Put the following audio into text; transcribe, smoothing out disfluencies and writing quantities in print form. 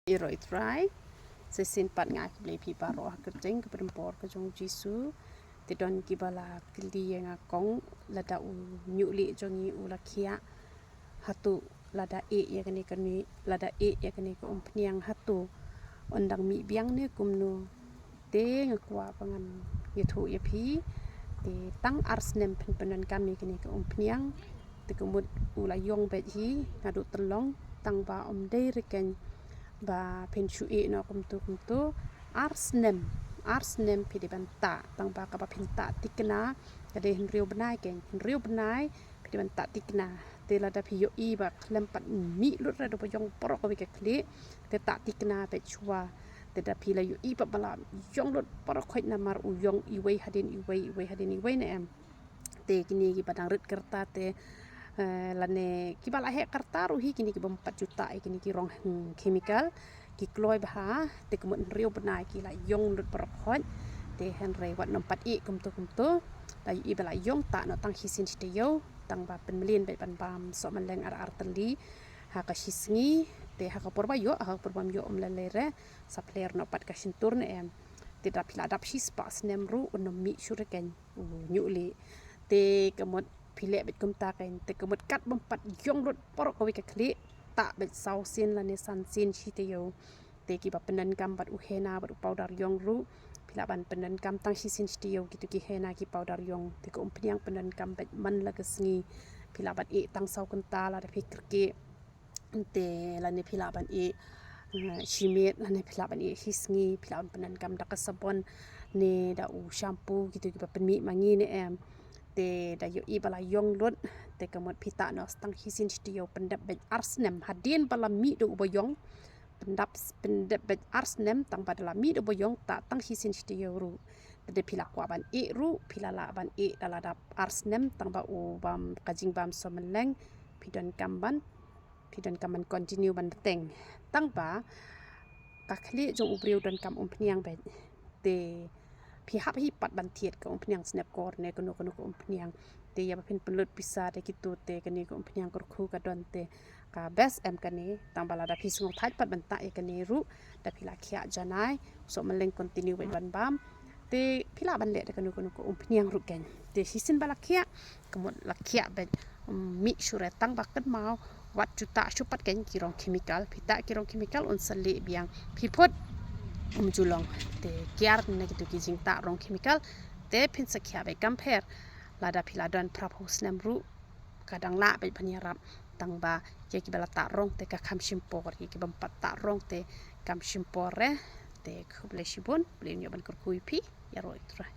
Iro itrai sesin pat ngai beli pi paro kerjeng ke perempor ke jong jisu tidon kibala kili yang akong lada u nyuli jongi u lakia hatu lada ya kani lada ya kani ko umpniang hatu ondang mi biang ne kumnu te ngakwa pangan yethu yepi te tang arsnem penan kami kani ko umpniang te kumut u la yong bet hi ngadu telong tang ba om dei reken ba pensui no kumtu arsnem pidi banta tang ba ka pinta tikna kade henriu benai ken henriu benai pidi banta tikna te la da piyo i ba lempat mi lut ra do pojong porok ko ke kli te ta tikna pe chua te da pila yu i ba bala yong lut porok khoi na mar u yong i wei hadin ne em te kini ki padang rit kerta te lane kibala he karta ruhi kini ki 4 juta kini ki rong chemical ki kloi bah te kemun riu benai ki la yong lut perkhot te henry wat 4 kumtu la i bala yong ta no tang hisin te yo tang ba penmelin be ban bam so meleng ar teli ha ka shisngi te ha ka porba yo lelere sapler no pat ka sintur ne em te da pila dap his pas nemru unomi shuriken nyuli te kemut pilek bet kumta kain te kemut kat bompat yong lut porok ko ke kli tak bet sau sin la ne san sin chi te yo te ki ba penan kam bat u hena bat u powder yong ru pila ban penan kam tang si sin te yo gitu ki hena ki powder yong te ko umpiang penan kam bet man la kesngi pila bat tang sau kunta la de fikir ke te la ne pila ban shimet la ne pila ban hisngi pila ban penan kam da kasabon ne da u shampoo gitu ki ba penmi mangi ne em te da yo i bala yong lut te kamot pita no stang hisin stio pendap bet arsnem hadin bala mi do boyong pendap bet arsnem tang padala mi do boyong ta tang hisin stio ru de pila kwa ban ru pila la ban dala dap arsnem tang ba u bam kajing bam someleng pidon kamban continue ban teng tang ba kakli jong ubriu don kam umpniang bet te pihak hipat bantiet ke umpniang snap kor ne kono umpniang te ya pin pelut bisa te gitu te kene ko umpniang kurku ka don te ka best em kane tambala da pisung thait pat banta e kane ru da pila khia janai so meleng continue ban bam te pila ban le de kono umpniang ru ken te sisin bala khia kemut la khia bet mi sure tang baket mau wat juta supat ken kirong chemical pita kirong chemical un sali biang pipot julong te kiar ne gitu ki jing ta rong chemical te pin sakya be compare lada pila don propose namru kadang la be panyarap tang ba ke ki bala ta rong te ka kham shimpor ki bampat ta rong te kam shimpore te khuble shibun ble nyoban kur kuipi ya roi tra